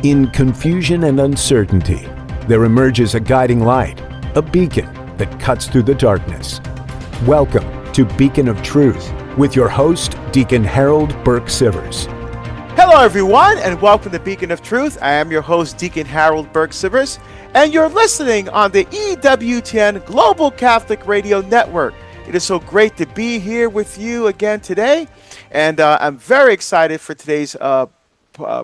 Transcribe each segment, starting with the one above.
In confusion and uncertainty, there emerges a guiding light, a beacon that cuts through the darkness. Welcome to Beacon of Truth with your host, Deacon Harold Burke-Sivers. Hello, everyone, and welcome to Beacon of Truth. I am your host, Deacon Harold Burke-Sivers, and you're listening on the EWTN Global Catholic Radio Network. It is so great to be here with you again today, and I'm very excited for today's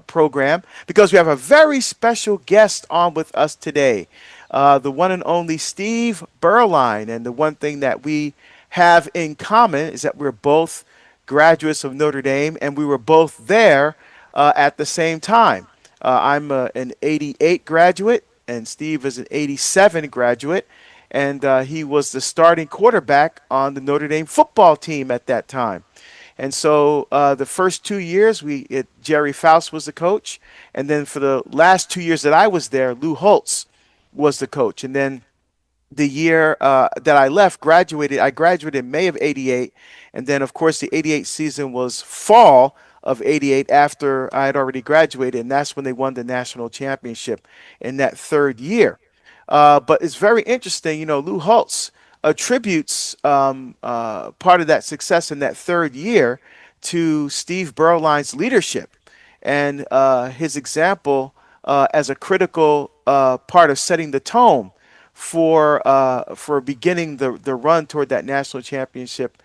program because we have a very special guest on with us today, the one and only Steve Beuerlein. And the one thing that we have in common is that we're both graduates of Notre Dame, and we were both there at the same time. I'm an 88 graduate, and Steve is an 87 graduate, and he was the starting quarterback on the Notre Dame football team at that time. And so the first 2 years, Jerry Faust was the coach. And then for the last 2 years that I was there, Lou Holtz was the coach. And then the year that I left, I graduated in May of 88. And then, of course, the 88 season was fall of 88 after I had already graduated. And that's when they won the national championship in that third year. But it's very interesting, Lou Holtz attributes part of that success in that third year to Steve Beuerlein's leadership and his example as a critical part of setting the tone for beginning the run toward that national championship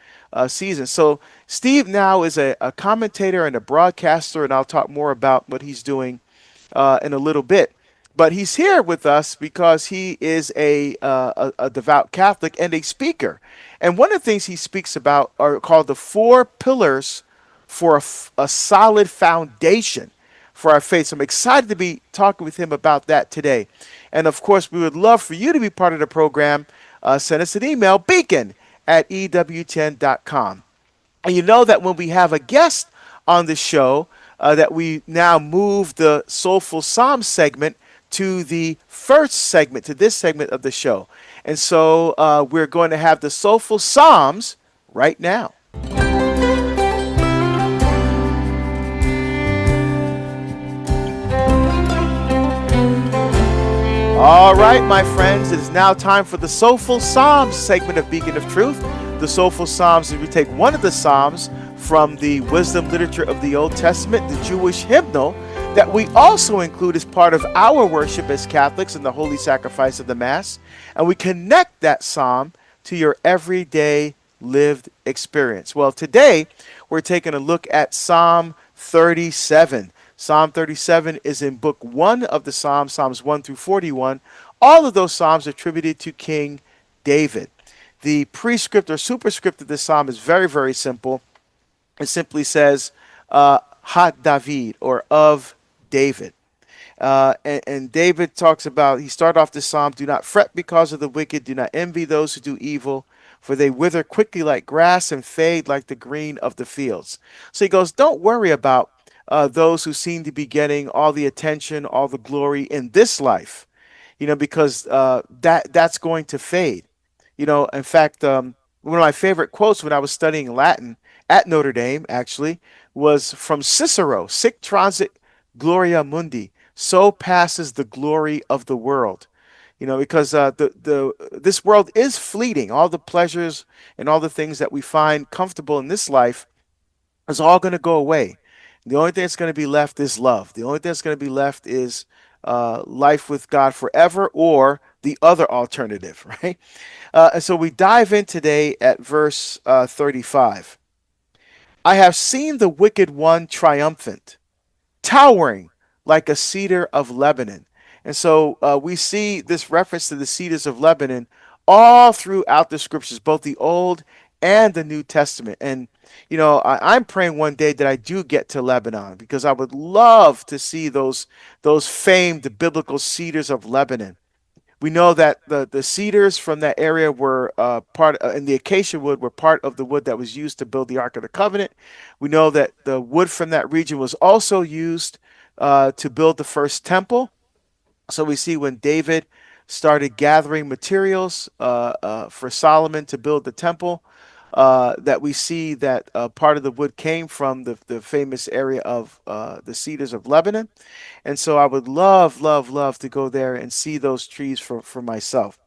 season. So Steve now is a commentator and a broadcaster, and I'll talk more about what he's doing in a little bit. But he's here with us because he is a devout Catholic and a speaker. And one of the things he speaks about are called the 4 pillars for a solid foundation for our faith. So I'm excited to be talking with him about that today. And, of course, we would love for you to be part of the program. Send us an email, beacon@ewtn.com. And you know that when we have a guest on the show, that we now move the Soulful Psalm segment to the first segment, to this segment of the show. And so we're going to have the Soulful Psalms right now. All right, my friends, it is now time for the Soulful Psalms segment of Beacon of Truth. The Soulful Psalms is we take one of the Psalms from the wisdom literature of the Old Testament, the Jewish hymnal, that we also include as part of our worship as Catholics in the holy sacrifice of the Mass, and we connect that psalm to your everyday lived experience. Well, today we're taking a look at Psalm 37. Psalm 37 is in Book 1 of the Psalms, Psalms 1 through 41. All of those Psalms are attributed to King David. The prescript or superscript of this psalm is very, very simple. It simply says, Ha David, or of David. And David talks about, he started off this psalm, do not fret because of the wicked, do not envy those who do evil, for they wither quickly like grass and fade like the green of the fields. So he goes, don't worry about those who seem to be getting all the attention, all the glory in this life, because that's going to fade. In fact, one of my favorite quotes when I was studying Latin at Notre Dame, actually, was from Cicero, Sic transit gloria mundi, so passes the glory of the world. Because this world is fleeting. All the pleasures and all the things that we find comfortable in this life is all going to go away. The only thing that's going to be left is love. The only thing that's going to be left is life with God forever, or the other alternative, right? And so we dive in today at verse 35. I have seen the wicked one triumphant, towering like a cedar of Lebanon. And so we see this reference to the cedars of Lebanon all throughout the scriptures, both the Old and the New Testament. And, I'm praying one day that I do get to Lebanon, because I would love to see those famed biblical cedars of Lebanon. We know that the cedars from that area were and the acacia wood were part of the wood that was used to build the Ark of the Covenant. We know that the wood from that region was also used to build the first temple. So we see when David started gathering materials for Solomon to build the temple, that we see that part of the wood came from the famous area of the cedars of Lebanon. And so I would love, love, love to go there and see those trees for myself.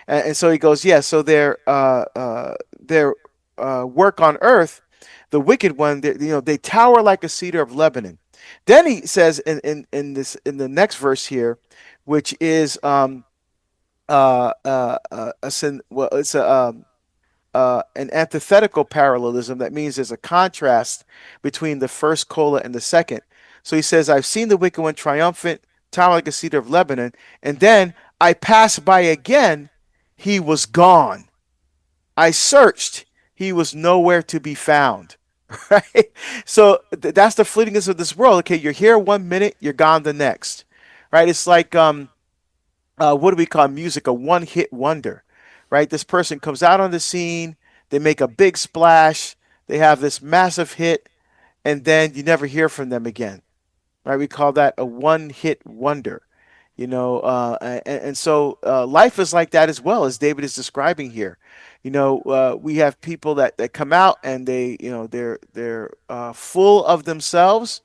And so he goes, yeah. So their work on earth, the wicked one, they tower like a cedar of Lebanon. Then he says in the next verse here, which is well, it's an antithetical parallelism. That means there's a contrast between the first cola and the second. So he says, I've seen the wicked one triumphant, tower like a cedar of Lebanon, and then I passed by again, he was gone. I searched, he was nowhere to be found. Right? So that's the fleetingness of this world. Okay, you're here 1 minute, you're gone the next. Right? It's like what do we call music? A one-hit wonder, right? This person comes out on the scene, they make a big splash, they have this massive hit, and then you never hear from them again, right? We call that a one-hit wonder. And so life is like that as well, as David is describing here. We have people that come out and they're full of themselves.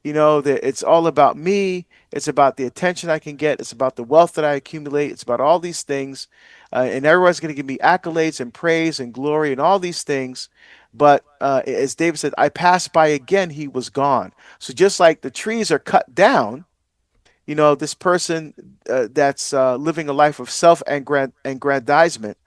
That it's all about me. It's about the attention I can get. It's about the wealth that I accumulate. It's about all these things, and everyone's going to give me accolades and praise and glory and all these things. But as David said, I passed by again. He was gone. So just like the trees are cut down, this person that's living a life of self-aggrandizement,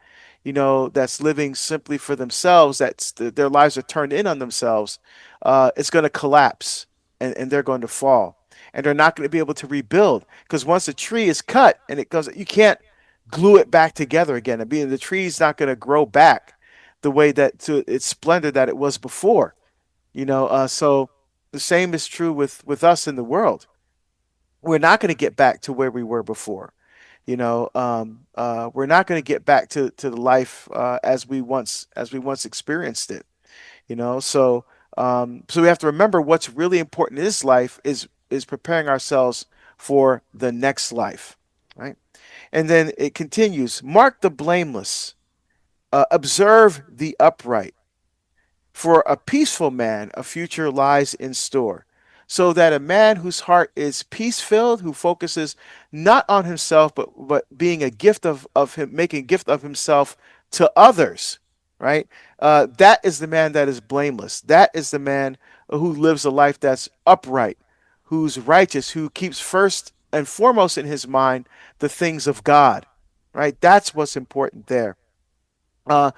that's living simply for themselves, their lives are turned in on themselves, it's going to collapse, and they're going to fall. And they're not going to be able to rebuild, because once a tree is cut and it goes, you can't glue it back together again. I mean, the tree's not going to grow back the way that to its splendor that it was before. So the same is true with us in the world. We're not going to get back to where we were before. We're not going to get back to the life as we once experienced it. So we have to remember what's really important in this life is preparing ourselves for the next life, right? And then it continues: mark the blameless, observe the upright. For a peaceful man, a future lies in store. So that a man whose heart is peace filled, who focuses not on himself, but being a gift of him, making a gift of himself to others, right? That is the man that is blameless. That is the man who lives a life that's upright, who's righteous, who keeps first and foremost in his mind the things of God, right? That's what's important there. But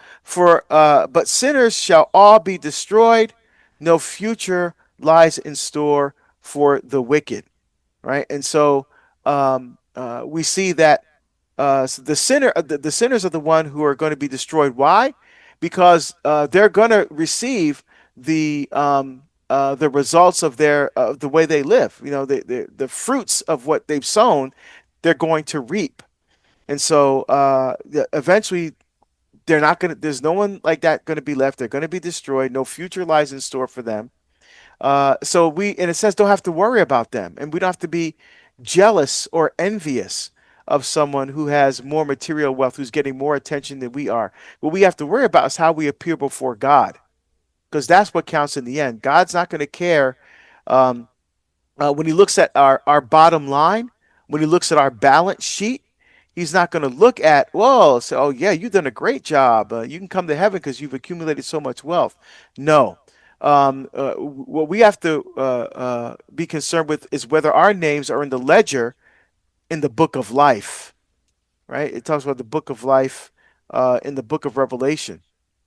sinners shall all be destroyed. No future lies in store for the wicked, right? And so we see that the sinners are the one who are going to be destroyed. Why? Because they're going to receive the results of the way they live. The fruits of what they've sown, they're going to reap. And so eventually they're not going to, there's no one like that going to be left. They're going to be destroyed. No future lies in store for them. So we, in a sense, don't have to worry about them. And we don't have to be jealous or envious of someone who has more material wealth, who's getting more attention than we are. What we have to worry about is how we appear before God, because that's what counts in the end. God's not going to care um, when he looks at our bottom line, when he looks at our balance sheet. He's not going to look at, whoa, say, oh, yeah, you've done a great job. You can come to heaven because you've accumulated so much wealth. No. What we have to be concerned with is whether our names are in the ledger in the book of life, right? It talks about the book of life in the book of Revelation.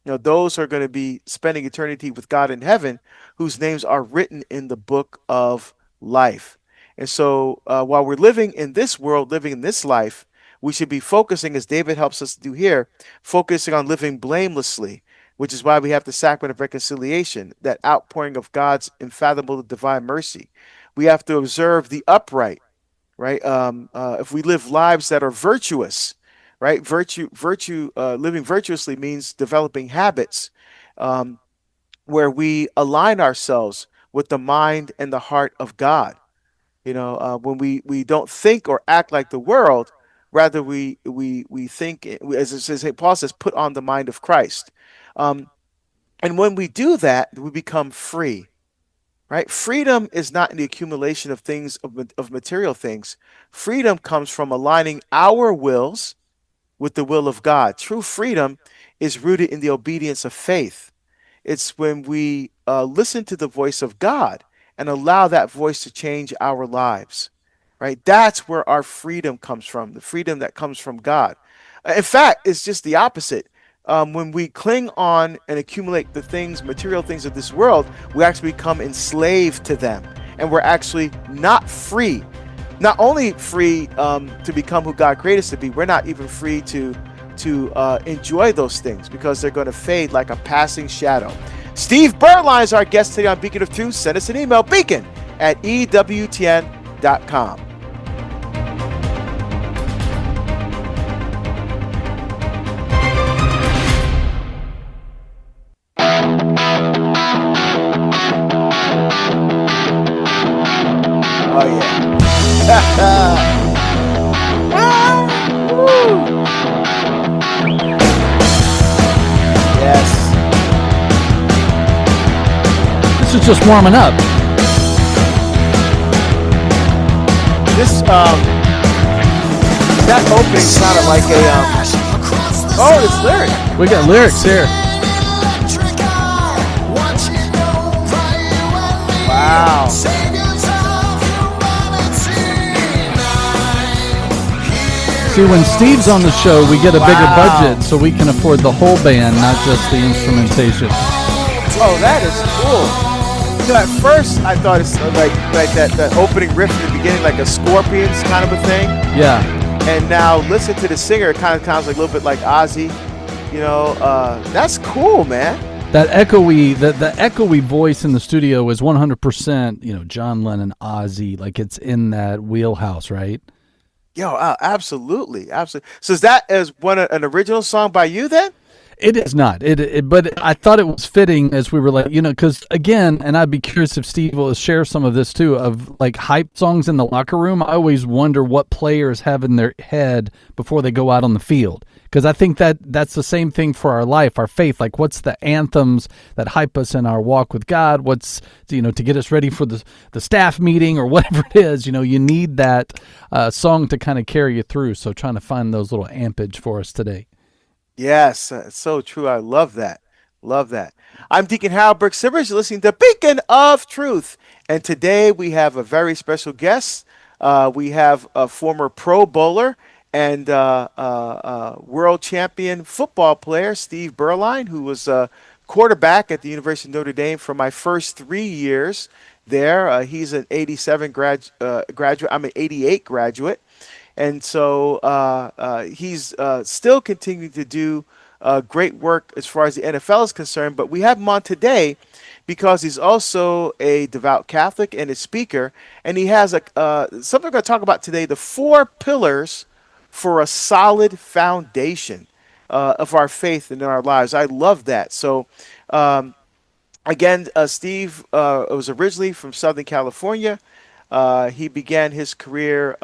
Those are going to be spending eternity with God in heaven, whose names are written in the book of life. And so while we're living in this world, living in this life, we should be focusing, as David helps us to do here, focusing on living blamelessly, which is why we have the sacrament of reconciliation, that outpouring of God's unfathomable divine mercy. We have to observe the upright, right? If we live lives that are virtuous, right? Living virtuously means developing habits where we align ourselves with the mind and the heart of God. When we don't think or act like the world, rather we think, as it says, St. Paul says, put on the mind of Christ. Um, And when we do that, we become free, right? Freedom is not in the accumulation of things, of material things. Freedom comes from aligning our wills with the will of God. True freedom is rooted in the obedience of faith. It's when we listen to the voice of God and allow that voice to change our lives, right? That's where our freedom comes from, the freedom that comes from God. In fact, it's just the opposite. When we cling on and accumulate the things, material things of this world, we actually become enslaved to them. And we're actually not free. Not only free to become who God created us to be, we're not even free to enjoy those things because they're going to fade like a passing shadow. Steve Beuerlein is our guest today on Beacon of Truth. Send us an email, beacon@ewtn.com. Oh, yeah. Yes. This is just warming up. This that opening sounded like a oh, it's lyric. We got lyrics here. Wow. See, when Steve's on the show, we get a bigger budget so we can afford the whole band, not just the instrumentation. Oh, that is cool. You know, at first I thought it's like that opening riff in the beginning, like a Scorpions kind of a thing. Yeah. And now listen to the singer, it kind of sounds like a little bit like Ozzy. You know, that's cool, man. That echoey, the echoey voice in the studio is 100%, John Lennon, Ozzy, like it's in that wheelhouse, right? Yo, absolutely, absolutely. So is that as an original song by you then? It is not. But I thought it was fitting as we were like, because again, and I'd be curious if Steve will share some of this too, of like hype songs in the locker room. I always wonder what players have in their head before they go out on the field. Because I think that's the same thing for our life, our faith. Like, what's the anthems that hype us in our walk with God? What's, to get us ready for the staff meeting or whatever it is. You need that song to kind of carry you through. So trying to find those little ampage for us today. Yes, it's so true. I love that. Love that. I'm Deacon Harold Burke-Sivers. You're listening to Beacon of Truth. And today we have a very special guest. We have a former Pro Bowler and world champion football player, Steve Beuerlein, who was a quarterback at the University of Notre Dame for my first 3 years there. He's an 87 graduate. I'm an 88 graduate. And so he's still continuing to do great work as far as the NFL is concerned. But we have him on today because he's also a devout Catholic and a speaker. And he has something we're going to talk about today, the 4 pillars for a solid foundation of our faith and in our lives. I love that. So again, Steve was originally from Southern California. He began his career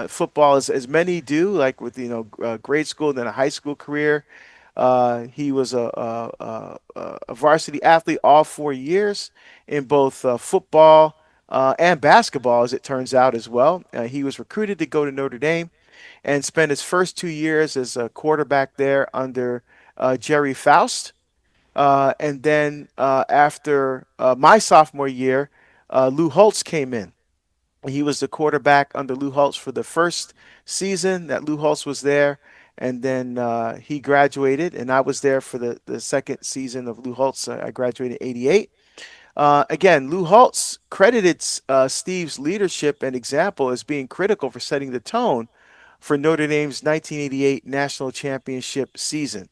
football as many do, like with grade school and then a high school career. He was a varsity athlete all 4 years in both football and basketball, as it turns out as well. He was recruited to go to Notre Dame and spent his first 2 years as a quarterback there under Jerry Faust. And then after my sophomore year, Lou Holtz came in. He was the quarterback under Lou Holtz for the first season that Lou Holtz was there. And then he graduated, and I was there for the second season of Lou Holtz. I graduated in 88. Again, Lou Holtz credited Steve's leadership and example as being critical for setting the tone for Notre Dame's 1988 national championship season.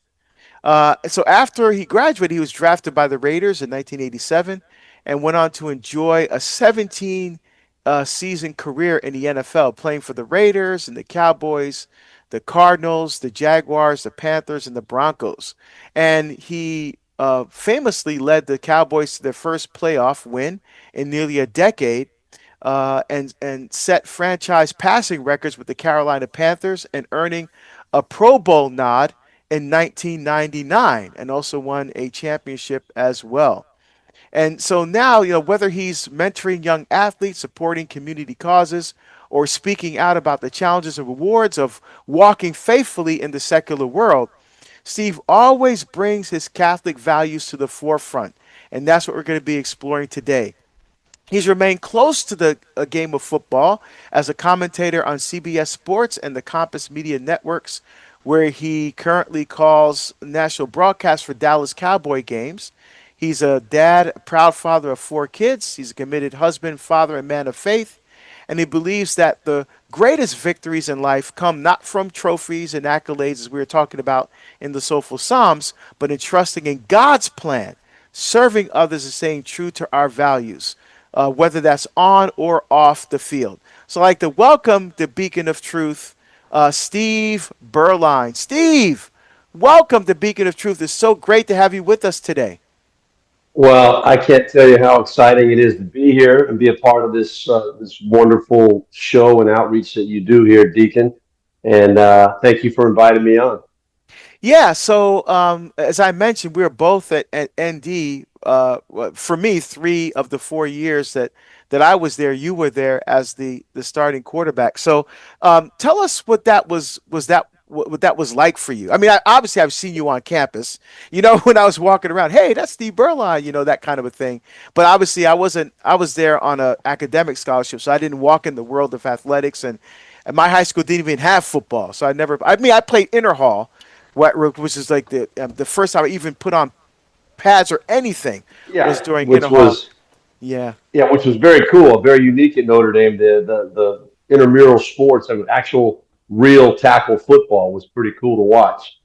So after he graduated, he was drafted by the Raiders in 1987 and went on to enjoy a 17-season career in the NFL, playing for the Raiders and the Cowboys, the Cardinals, the Jaguars, the Panthers, and the Broncos. And he famously led the Cowboys to their first playoff win in nearly a decade, and set franchise passing records with the Carolina Panthers and earning a Pro Bowl nod in 1999 and also won a championship as well. And so now, whether he's mentoring young athletes, supporting community causes, or speaking out about the challenges and rewards of walking faithfully in the secular world, Steve always brings his Catholic values to the forefront. And that's what we're going to be exploring today. He's remained close to the game of football as a commentator on CBS Sports and the Compass Media Networks, where he currently calls national broadcasts for Dallas Cowboy games. He's a dad, a proud father of 4 kids. He's a committed husband, father, and man of faith. And he believes that the greatest victories in life come not from trophies and accolades, as we were talking about in the Soulful Psalms, but in trusting in God's plan, serving others, and staying true to our values, whether that's on or off the field. So I'd like to welcome the Beacon of Truth, Steve Beuerlein. Steve, welcome to Beacon of Truth. It's so great to have you with us today. Well, I can't tell you how exciting it is to be here and be a part of this wonderful show and outreach that you do here, Deacon. And thank you for inviting me on. Yeah, so as I mentioned, we were both at ND. For me, 3 of the 4 years that I was there, you were there as the starting quarterback. So tell us what that was that what that was like for you. I mean, obviously I've seen you on campus. When I was walking around, hey, that's Steve Beuerlein. That kind of a thing. But obviously I wasn't. I was there on a academic scholarship, so I didn't walk in the world of athletics, and my high school didn't even have football. So I never. I mean, I played interhall, which is like the first time I even put on pads or anything was Yeah, during which interhall. was Yeah. which was very cool, very unique at Notre Dame. The intramural sports and actual real tackle football was pretty cool to watch.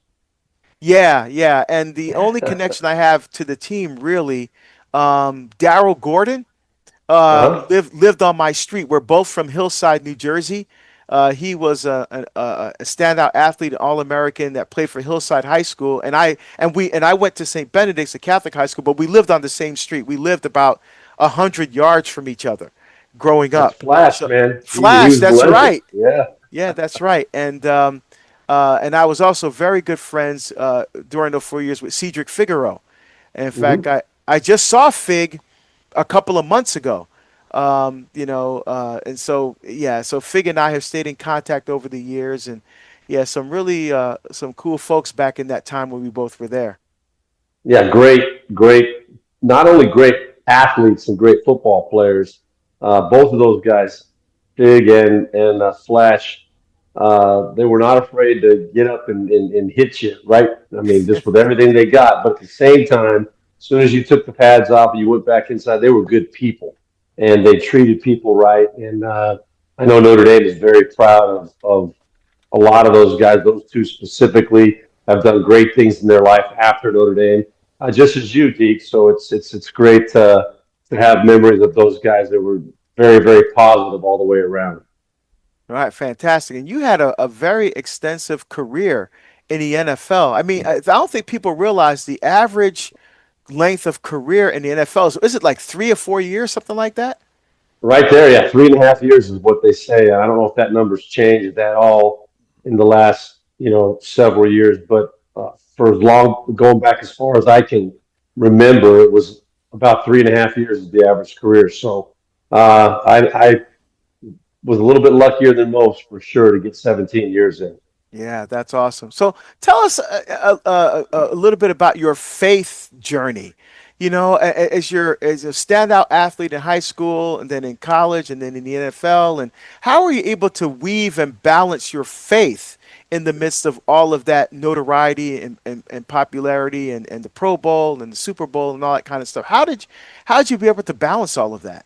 Yeah, yeah. And the only connection I have to the team really, Daryl Gordon Uh-huh. lived on my street. We're both from Hillside, New Jersey. He was a standout athlete, an All-American that played for Hillside High School, and I went to St. Benedict's, a Catholic high school, but we lived on the same street. We lived about 100 yards from each other, growing That's up. Flash, So man. He Flash, was a that's legend. right. Yeah. Yeah, that's right. And I was also very good friends during those 4 years with Cedric Figaro. And in fact, Hmm. I just saw Fig a couple of months ago. And so yeah, so Fig and I have stayed in contact over the years, and yeah, some really some cool folks back in that time when we both were there. Yeah, great. Not only great athletes and great football players, both of those guys, Big and Flash, they were not afraid to get up and hit you, right? I mean, just with everything they got. But at the same time, as soon as you took the pads off and you went back inside, they were good people and they treated people right. And I know Notre Dame is very proud of a lot of those guys. Those two specifically have done great things in their life after Notre Dame, just as you, Deke. So it's great to have memories of those guys that were very positive all the way around. All right, fantastic. And you had a very extensive career in the NFL. I mean, I don't think people realize the average length of career in the NFL. Is it like 3 or 4 years, something like that? Right there, yeah, 3.5 years is what they say. I don't know if that number's changed at all in the last, several years, but for as long going back as far as I can remember, it was about 3.5 years is the average career. So I was a little bit luckier than most for sure to get 17 years in. Yeah, that's awesome. So tell us a little bit about your faith journey. As a standout athlete in high school, and then in college, and then in the NFL, and how are you able to weave and balance your faith in the midst of all of that notoriety and popularity and the Pro Bowl and the Super Bowl and all that kind of stuff? How did you be able to balance all of that?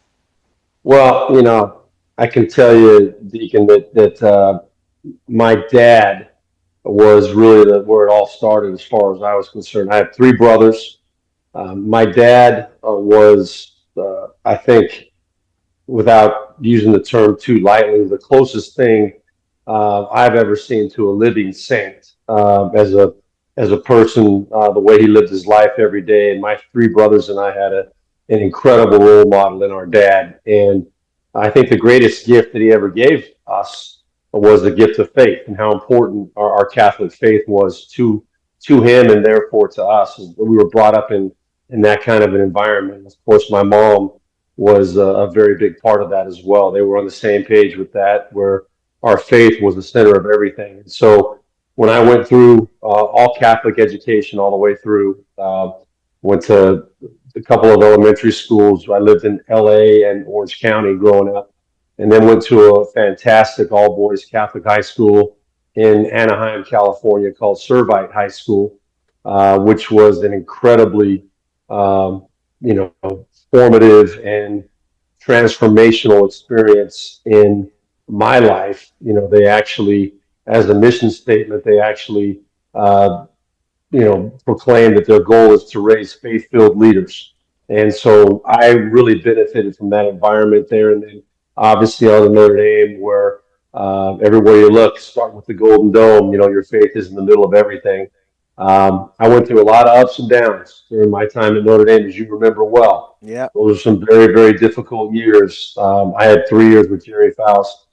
Well, I can tell you, Deacon, that my dad was really where it all started as far as I was concerned. I have 3 brothers. My dad was, I think, without using the term too lightly, the closest thing I've ever seen to a living saint as a person. The way he lived his life every day, and my 3 brothers and I had an incredible role model in our dad. And I think the greatest gift that he ever gave us was the gift of faith, and how important our Catholic faith was to him and therefore to us. We were brought up in that kind of an environment. Of course, my mom was a very big part of that as well. They were on the same page with that, where our faith was the center of everything. And so when I went through all Catholic education all the way through, went to a couple of elementary schools. I lived in LA and Orange County growing up, and then went to a fantastic all-boys Catholic high school in Anaheim, California, called Servite High School, which was an incredibly, formative and transformational experience in my life. They actually, as a mission statement, they actually, proclaim that their goal is to raise faith-filled leaders. And so I really benefited from that environment there. And then obviously out of Notre Dame, where everywhere you look, starting with the Golden Dome, your faith is in the middle of everything. I went through a lot of ups and downs during my time at Notre Dame, as you remember well. Yeah. Those are some very, very difficult years. I had 3 years with Jerry Faust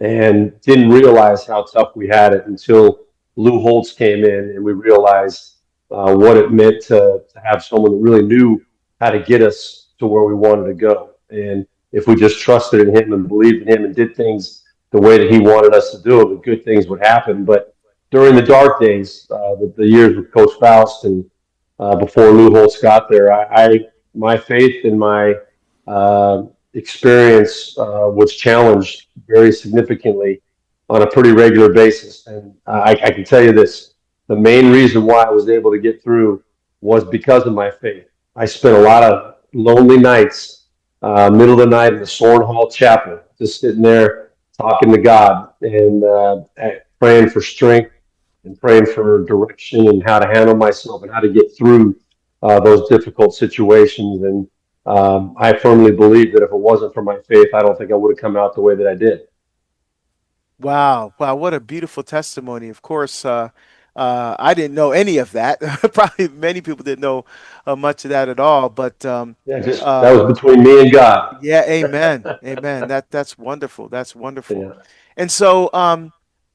and didn't realize how tough we had it until Lou Holtz came in, and we realized what it meant to have someone that really knew how to get us to where we wanted to go. And if we just trusted in him and believed in him and did things the way that he wanted us to do it, good things would happen. But during the dark days, the years with Coach Faust and before Lou Holtz got there, my faith and my experience was challenged very significantly on a pretty regular basis. And I can tell you this, the main reason why I was able to get through was because of my faith. I spent a lot of lonely nights, middle of the night in the Soren Hall Chapel, just sitting there talking to God and praying for strength and praying for direction and how to handle myself and how to get through those difficult situations. And I firmly believe that if it wasn't for my faith, I don't think I would have come out the way that I did. Wow. What a beautiful testimony. Of course, I didn't know any of that. Probably many people didn't know much of that at all. But that was between me and God. Yeah, amen. Amen. That's wonderful. That's wonderful. Yeah. And so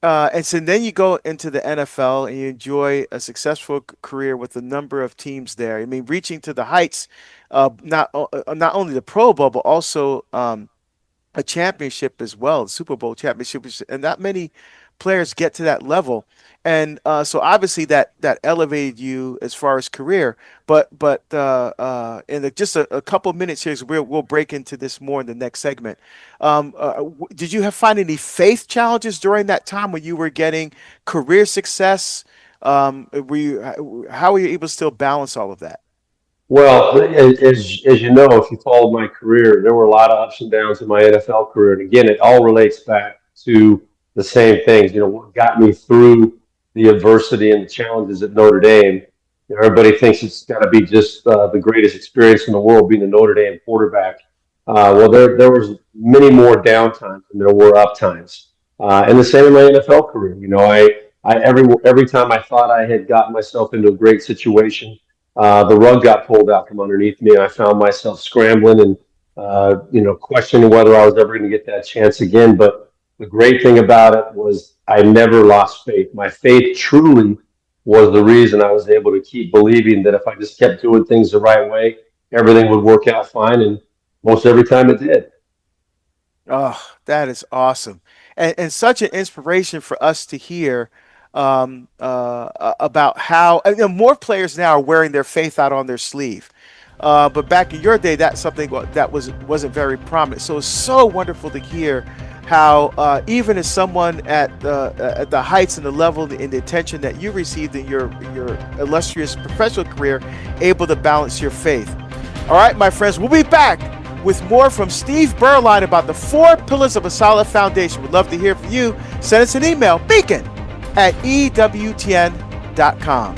then you go into the NFL and you enjoy a successful career with a number of teams there. I mean, reaching to the heights, not only the Pro Bowl, but also a championship as well, the Super Bowl championship, and not many players get to that level. And so obviously that elevated you as far as career. But in just a couple of minutes here, so we'll break into this more in the next segment. Did you find any faith challenges during that time when you were getting career success? How were you able to still balance all of that? Well, as you know, if you followed my career, there were a lot of ups and downs in my NFL career. And again, it all relates back to the same things. What got me through the adversity and the challenges at Notre Dame. Everybody thinks it's got to be just the greatest experience in the world being a Notre Dame quarterback. Well, there was many more downtimes than there were up times. And the same in my NFL career. Every time I thought I had gotten myself into a great situation, the rug got pulled out from underneath me, and I found myself scrambling and questioning whether I was ever going to get that chance again. But the great thing about it was I never lost faith. My faith truly was the reason I was able to keep believing that if I just kept doing things the right way, everything would work out fine, and most every time it did. Oh, that is awesome, and such an inspiration for us to hear about how more players now are wearing their faith out on their sleeve. But back in your day, that's something that wasn't very prominent. So it's so wonderful to hear how even as someone at the heights and the level and the attention that you received in your illustrious professional career, able to balance your faith. All right, my friends, we'll be back with more from Steve Beuerlein about the 4 pillars of a solid foundation. We'd love to hear from you. Send us an email, beacon@ewtn.com.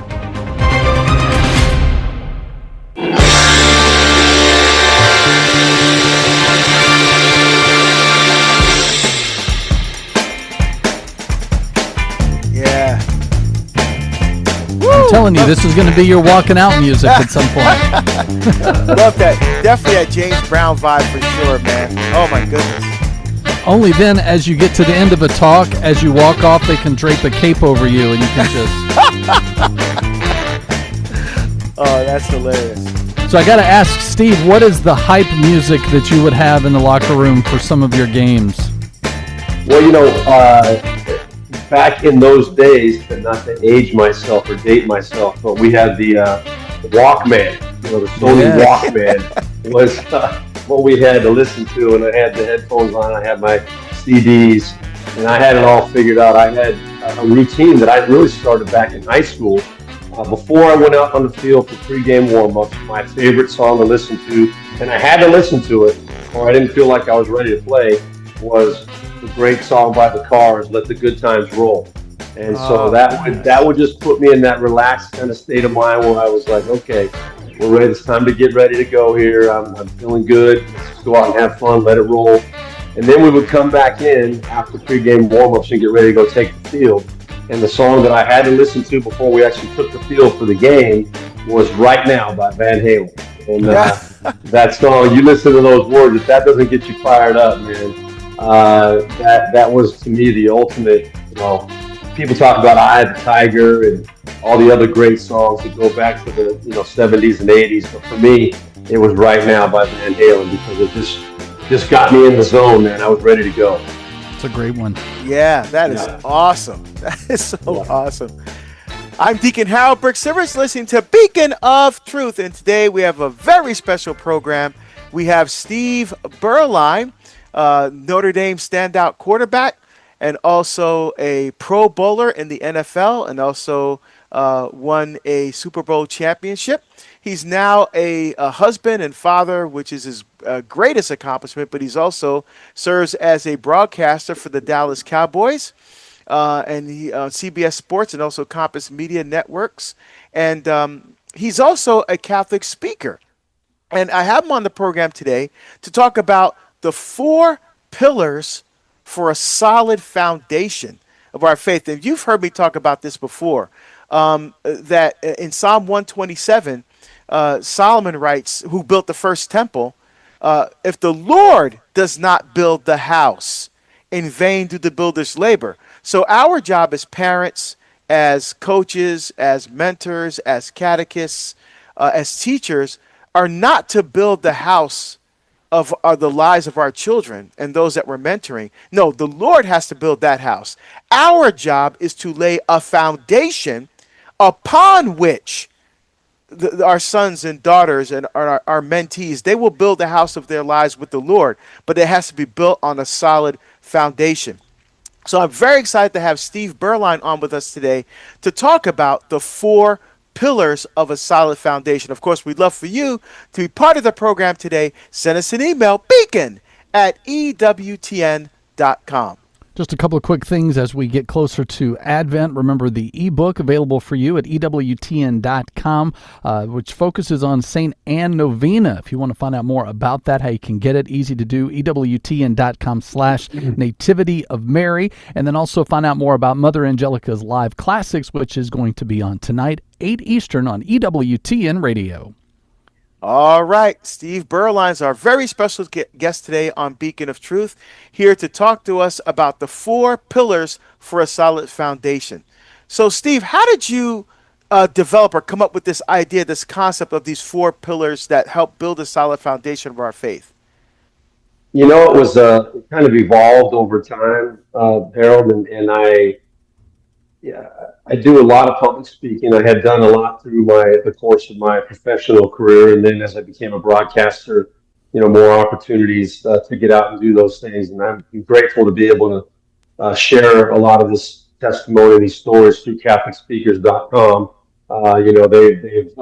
Yeah. I'm telling you, this is going to be your walking out music at some point. Love that. Definitely that James Brown vibe for sure, man. Oh my goodness. Only then, as you get to the end of a talk, as you walk off, they can drape a cape over you and you can just Oh, that's hilarious. So I got to ask Steve, what is the hype music that you would have in the locker room for some of your games? Well, back in those days, but not to age myself or date myself, but we had the Walkman. The Sony Walkman was what we had to listen to, and I had the headphones on, I had my CDs, and I had it all figured out. I had a routine that I really started back in high school. Before I went out on the field for pregame warm-ups, my favorite song to listen to, and I had to listen to it, or I didn't feel like I was ready to play, was the great song by the Cars, "Let the Good Times Roll." And so that would just put me in that relaxed kind of state of mind where I was like, okay, we're ready. It's time to get ready to go here. I'm feeling good. Let's go out and have fun. Let it roll. And then we would come back in after pregame warm-ups and get ready to go take the field. And the song that I had to listen to before we actually took the field for the game was "Right Now" by Van Halen. And that song, you listen to those words, if that doesn't get you fired up, man, that was to me the ultimate. People talk about "Eye of the Tiger" and all the other great songs that go back to the 70s and 80s. But for me, it was "Right Now" by Van Halen because it just got me in the zone, man. I was ready to go. It's a great one. Yeah, that is awesome. That is so awesome. I'm Deacon Harold Burke-Sivers, listening to Beacon of Truth, and today we have a very special program. We have Steve Beuerlein, Notre Dame standout quarterback, and also a Pro Bowler in the NFL, and also won a Super Bowl championship. He's now a husband and father, which is his greatest accomplishment, but he's also serves as a broadcaster for the Dallas Cowboys and he CBS Sports and also Compass Media Networks. And he's also a Catholic speaker. And I have him on the program today to talk about the 4 pillars for a solid foundation of our faith. And you've heard me talk about this before, that in Psalm 127, Solomon writes, who built the first temple, if the Lord does not build the house, in vain do the builders labor. So our job as parents, as coaches, as mentors, as catechists, as teachers, are not to build the house of the lives of our children and those that we're mentoring. No, the Lord has to build that house. Our job is to lay a foundation upon which our sons and daughters and our mentees, they will build the house of their lives with the Lord, but it has to be built on a solid foundation. So I'm very excited to have Steve Beuerlein on with us today to talk about the 4 pillars of a solid foundation. Of course, we'd love for you to be part of the program today. Send us an email, beacon@ewtn.com. Just a couple of quick things as we get closer to Advent. Remember the ebook available for you at ewtn.com, which focuses on St. Anne Novena. If you want to find out more about that, how you can get it, easy to do, ewtn.com/Nativity of Mary. And then also find out more about Mother Angelica's Live Classics, which is going to be on tonight, 8 Eastern on EWTN Radio. All right, Steve Beuerlein is our very special guest today on Beacon of Truth, here to talk to us about the 4 pillars for a solid foundation. So, Steve, how did you develop or come up with this idea, this concept of these 4 pillars that help build a solid foundation of our faith? It was it kind of evolved over time, Harold, and I do a lot of public speaking. I had done a lot through the course of my professional career, and then as I became a broadcaster, more opportunities to get out and do those things. And I'm grateful to be able to share a lot of this testimony, these stories through CatholicSpeakers.com. They've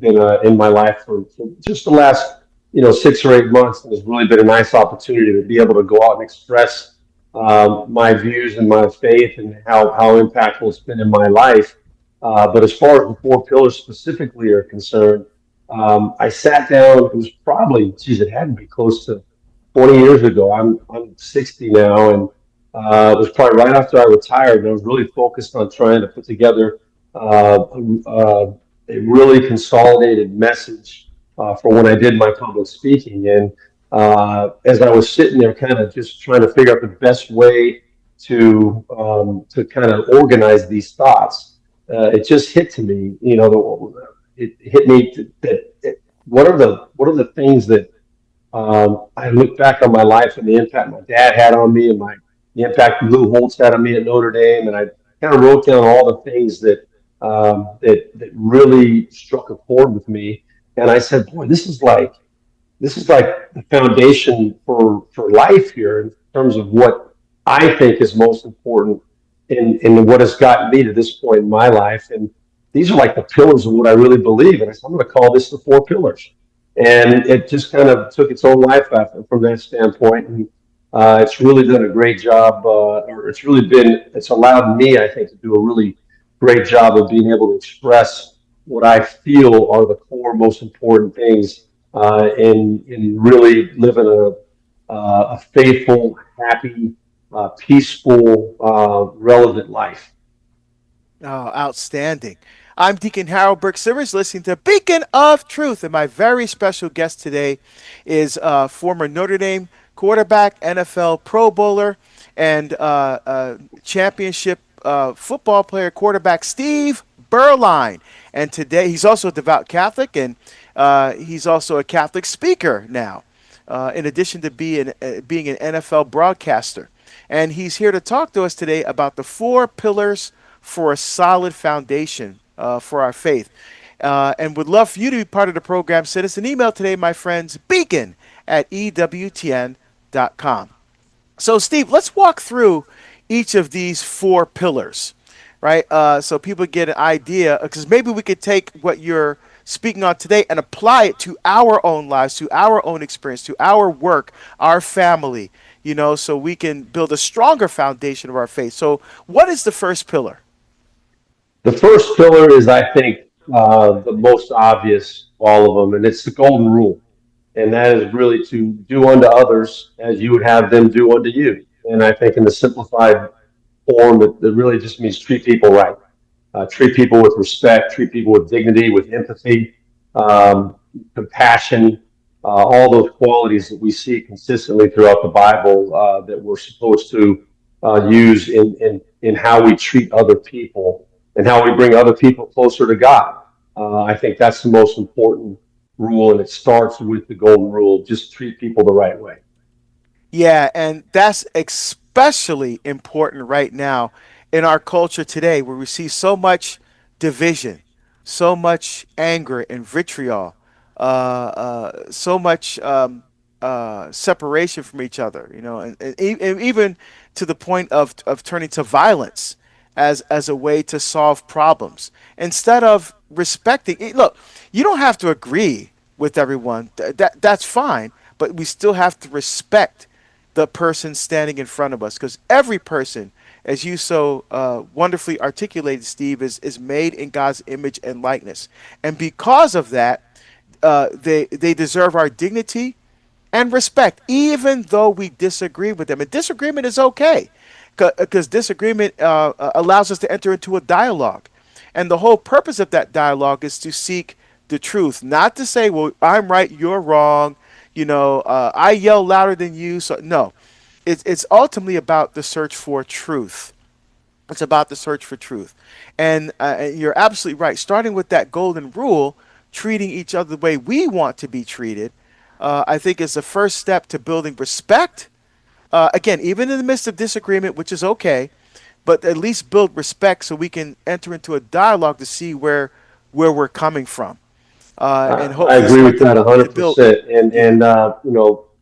been in my life for just the last 6 or 8 months, and it's really been a nice opportunity to be able to go out and express my views and my faith and how impactful it's been in my life. But as far as the 4 pillars specifically are concerned, I sat down, it was probably, it had to be close to 20 years ago. I'm 60 now, and it was probably right after I retired, and I was really focused on trying to put together a really consolidated message for when I did my public speaking. And as I was sitting there kind of just trying to figure out the best way to kind of organize these thoughts, it just hit to me. It hit me that what are the things that I look back on my life and the impact my dad had on me, and the impact Lou Holtz had on me at Notre Dame, and I kind of wrote down all the things that really struck a chord with me. And I said, boy, this is like the foundation for life here in terms of what I think is most important in what has gotten me to this point in my life. And these are like the pillars of what I really believe. And I said, I'm going to call this the four pillars. And it just kind of took its own life after, from that standpoint. And it's really done a great job, or it's allowed me, I think, to do a really great job of being able to express what I feel are the core most important things in really living a faithful, happy, peaceful, relevant life. Oh, outstanding. I'm Deacon Harold Burke-Sivers, listening to Beacon of Truth, and my very special guest today is former Notre Dame quarterback, NFL Pro Bowler, and championship football player, quarterback Steve Beuerlein. And today he's also a devout Catholic, and he's also a Catholic speaker now, in addition to being an NFL broadcaster. And he's here to talk to us today about the four pillars for a solid foundation for our faith. And would love for you to be part of the program. Send us an email today, my friends, beacon@ewtn.com. So, Steve, let's walk through each of these four pillars, right? So people get an idea, because maybe we could take what you're speaking on today and apply it to our own lives, to our own experience, to our work, our family, so we can build a stronger foundation of our faith. So what is the first pillar? The first pillar is, I think, the most obvious of all of them, and it's the golden rule. And that is really to do unto others as you would have them do unto you. And I think in the simplified form, it really just means treat people right. Treat people with respect, treat people with dignity, with empathy, compassion, all those qualities that we see consistently throughout the Bible that we're supposed to use in how we treat other people and how we bring other people closer to God. I think that's the most important rule, and it starts with the golden rule: just treat people the right way. Yeah, and that's especially important right now in our culture today, where we see so much division, so much anger and vitriol, so much separation from each other, and even to the point of turning to violence as a way to solve problems instead of respecting it. Look, you don't have to agree with everyone. That's fine, but we still have to respect the person standing in front of us, because every person, as you so wonderfully articulated, Steve, is made in God's image and likeness. And because of that, they deserve our dignity and respect, even though we disagree with them. And disagreement is okay, because disagreement allows us to enter into a dialogue. And the whole purpose of that dialogue is to seek the truth, not to say, well, I'm right, you're wrong. I yell louder than you. So no, it's ultimately about the search for truth. It's about the search for truth. And you're absolutely right. Starting with that golden rule, treating each other the way we want to be treated, I think is the first step to building respect. Again, even in the midst of disagreement, which is okay, but at least build respect so we can enter into a dialogue to see where we're coming from. And I agree with that build. 100%. And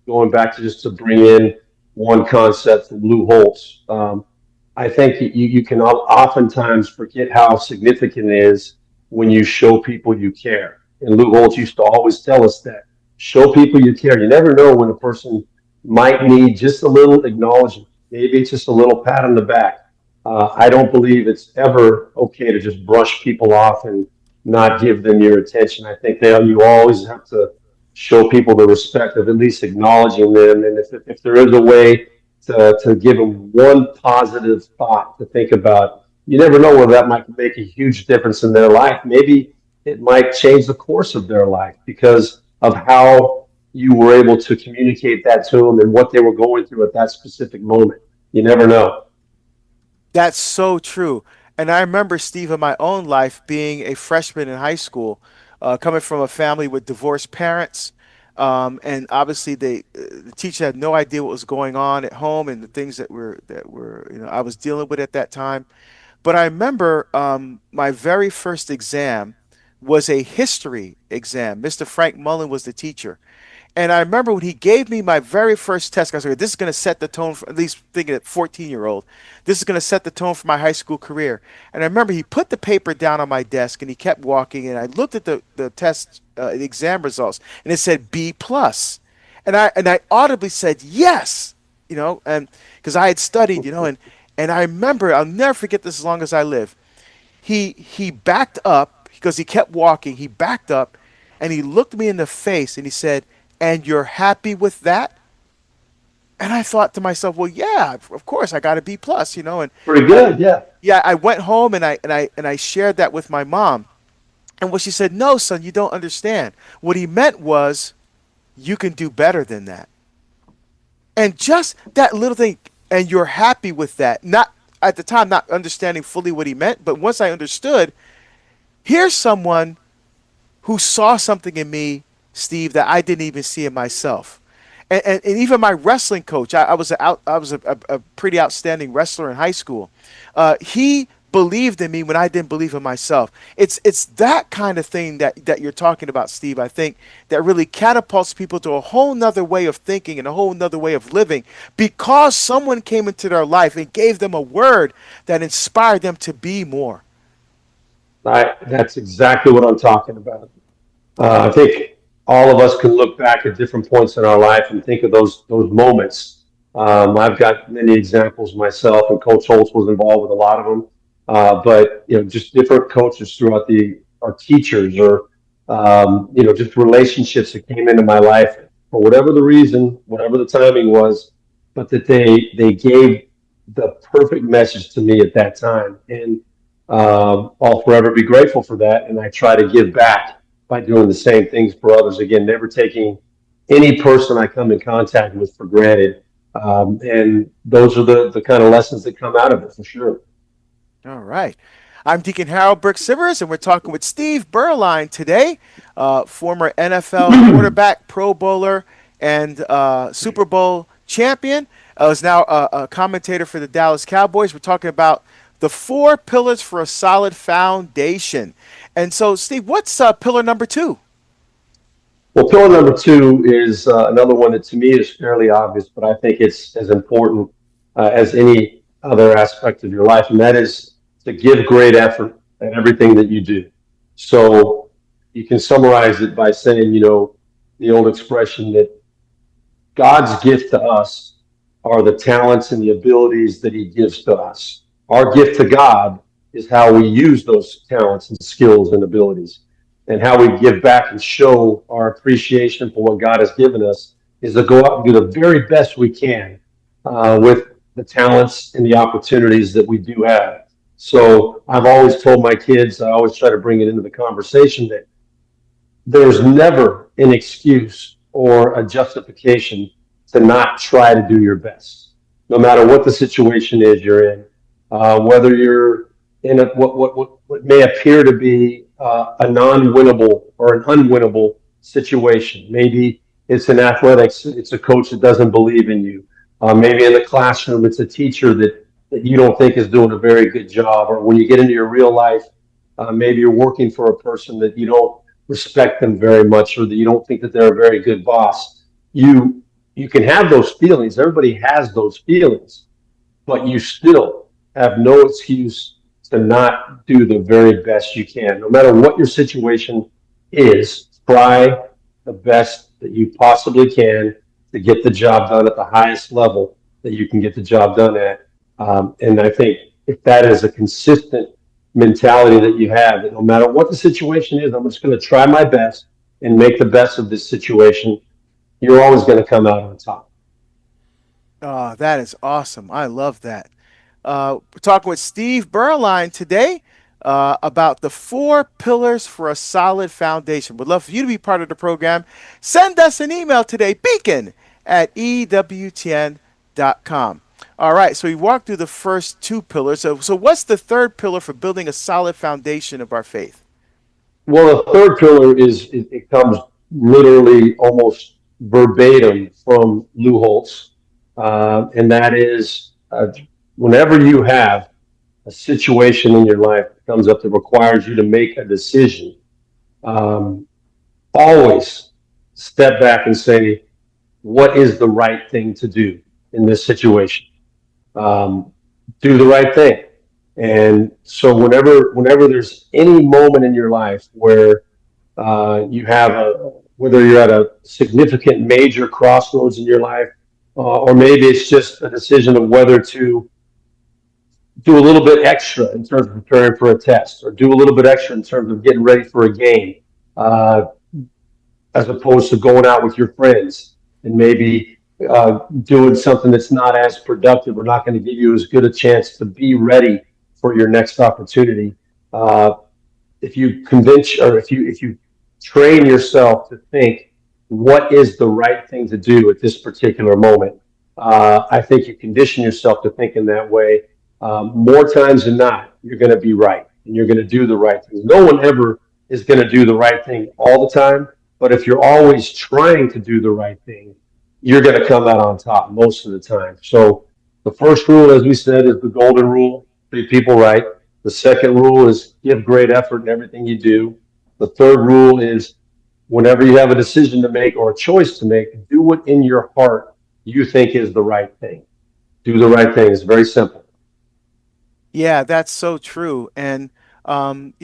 going back to just to bring in one concept from Lou Holtz, I think you can oftentimes forget how significant it is when you show people you care. And Lou Holtz used to always tell us that show people you care. You never know when a person might need just a little acknowledgement. Maybe it's just a little pat on the back. I don't believe it's ever okay to just brush people off and not give them your attention. I think you always have to show people the respect of at least acknowledging them. And if there is a way to give them one positive thought to think about, you never know whether that might make a huge difference in their life. Maybe it might change the course of their life because of how you were able to communicate that to them and what they were going through at that specific moment. You never know. That's so true. And I remember, Steve, in my own life, being a freshman in high school, coming from a family with divorced parents. And obviously, the teacher had no idea what was going on at home and the things that I was dealing with at that time. But I remember my very first exam was a history exam. Mr. Frank Mullen was the teacher. And I remember when he gave me my very first test, I was like, this is going to set the tone, for, at least thinking at 14-year-old, this is going to set the tone for my high school career. And I remember he put the paper down on my desk and he kept walking. And I looked at the test, the exam results, and it said B plus. And I audibly said, yes, and because I had studied, and I remember, I'll never forget this as long as I live. He backed up because he kept walking. He backed up and he looked me in the face and he said, "And you're happy with that?" And I thought to myself, well, yeah, of course I got a B plus, and Pretty good, yeah. yeah, I went home and I shared that with my mom. And what she said, "No, son, you don't understand. What he meant was you can do better than that." And just that little thing, and you're happy with that. Not at the time, not understanding fully what he meant, but once I understood, here's someone who saw something in me, Steve, that I didn't even see in myself. And even my wrestling coach, I was a pretty outstanding wrestler in high school. He believed in me when I didn't believe in myself. It's that kind of thing that you're talking about, Steve, I think, that really catapults people to a whole nother way of thinking and a whole nother way of living because someone came into their life and gave them a word that inspired them to be more. That's exactly what I'm talking about. I think all of us can look back at different points in our life and think of those moments. I've got many examples myself, and Coach Holtz was involved with a lot of them. But just different coaches throughout our teachers, or just relationships that came into my life for whatever the reason, whatever the timing was, but that they gave the perfect message to me at that time, and I'll forever be grateful for that. And I try to give back by doing the same things for others. Again, never taking any person I come in contact with for granted. And those are the kind of lessons that come out of it for sure. All right. I'm Deacon Harold Burke-Sivers, and we're talking with Steve Beuerlein today, former NFL quarterback, Pro Bowler, and Super Bowl champion. Is now a commentator for the Dallas Cowboys. We're talking about the 4 pillars for a solid foundation. And so, Steve, what's pillar number 2? Well, pillar number 2 is another one that to me is fairly obvious, but I think it's as important as any other aspect of your life, and that is to give great effort at everything that you do. So you can summarize it by saying, the old expression that God's gift to us are the talents and the abilities that he gives to us. Our gift to God is how we use those talents and skills and abilities. And how we give back and show our appreciation for what God has given us is to go out and do the very best we can with the talents and the opportunities that we do have. So I've always told my kids, I always try to bring it into the conversation, that there's never an excuse or a justification to not try to do your best, no matter what the situation is you're in, whether you're in what may appear to be a non-winnable or an unwinnable situation. Maybe it's in athletics, it's a coach that doesn't believe in you. Maybe in the classroom, it's a teacher that you don't think is doing a very good job. Or when you get into your real life, maybe you're working for a person that you don't respect them very much, or that you don't think that they're a very good boss. You can have those feelings. Everybody has those feelings, but you still have no excuse to not do the very best you can. No matter what your situation is, try the best that you possibly can to get the job done at the highest level that you can get the job done at. And I think if that is a consistent mentality that you have, that no matter what the situation is, I'm just going to try my best and make the best of this situation, you're always going to come out on top. Oh, that is awesome. I love that. We're talking with Steve Beuerlein today about the 4 pillars for a solid foundation. Would love for you to be part of the program. Send us an email today, beacon@ewtn.com. All right, so we walked through the first two pillars. So what's the third pillar for building a solid foundation of our faith? Well, the third pillar is it comes literally almost verbatim from Lou Holtz, and that is whenever you have a situation in your life that comes up that requires you to make a decision, um, always step back and say, what is the right thing to do in this situation? Um, do the right thing. And so whenever there's any moment in your life where you have whether you're at a significant major crossroads in your life, or maybe it's just a decision of whether to do a little bit extra in terms of preparing for a test, or do a little bit extra in terms of getting ready for a game, uh, as opposed to going out with your friends and maybe doing something that's not as productive or not going to give you as good a chance to be ready for your next opportunity. Uh, if you convince or if you train yourself to think what is the right thing to do at this particular moment, I think you condition yourself to think in that way. More times than not, you're going to be right and you're going to do the right thing. No one ever is going to do the right thing all the time, but if you're always trying to do the right thing, you're going to come out on top most of the time. So the first rule, as we said, is the golden rule: treat people right. The second rule is give great effort in everything you do. The third rule is whenever you have a decision to make or a choice to make, do what in your heart you think is the right thing. Do the right thing. It's very simple. Yeah, that's so true. And and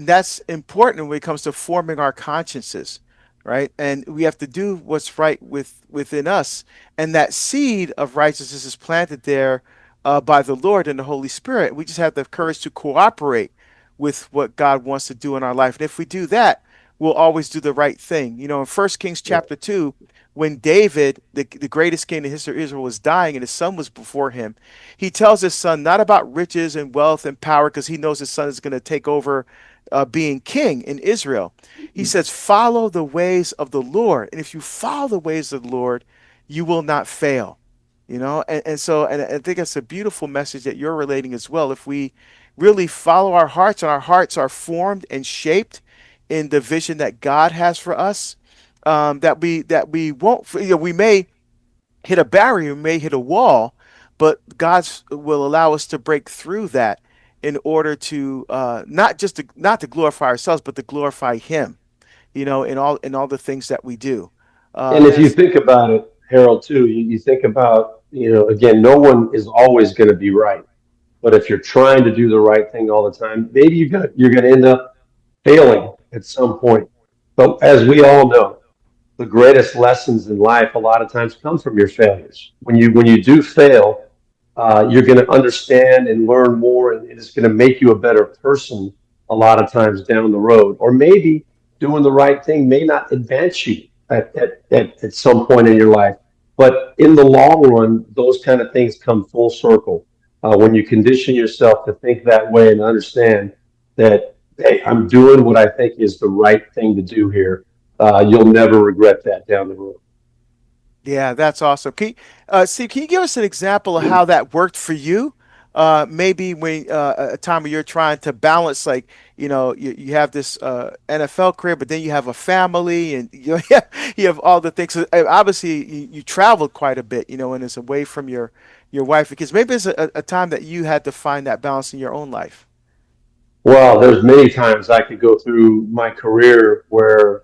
that's important when it comes to forming our consciences, right? And we have to do what's right within us. And that seed of righteousness is planted there by the Lord and the Holy Spirit. We just have the courage to cooperate with what God wants to do in our life. And if we do that, we'll always do the right thing. In First Kings Yeah. chapter 2, when David, the greatest king in the history of Israel, was dying and his son was before him, he tells his son not about riches and wealth and power, because he knows his son is going to take over being king in Israel. He says, follow the ways of the Lord. And if you follow the ways of the Lord, you will not fail. And I think that's a beautiful message that you're relating as well. If we really follow our hearts, and our hearts are formed and shaped in the vision that God has for us, that we won't, we may hit a barrier, we may hit a wall, but God's will allow us to break through that in order to not to glorify ourselves, but to glorify Him. In all the things that we do. And if you And think about it, Harold, too, you think about, again, no one is always going to be right. But if you're trying to do the right thing all the time, maybe you're going to end up failing at some point. But as we all know, the greatest lessons in life a lot of times come from your failures. When you do fail, you're going to understand and learn more, and it's going to make you a better person a lot of times down the road. Or maybe doing the right thing may not advance you at some point in your life, but in the long run, those kind of things come full circle. When you condition yourself to think that way and understand that, hey, I'm doing what I think is the right thing to do here, you'll never regret that down the road. yeah, that's awesome. Steve, can you give us an example of how that worked for you? Maybe when a time where you're trying to balance, like, you have this NFL career, but then you have a family, and you have all the things. So, obviously, you traveled quite a bit, and it's away from your wife, because maybe it's a time that you had to find that balance in your own life. Well, there's many times I could go through my career where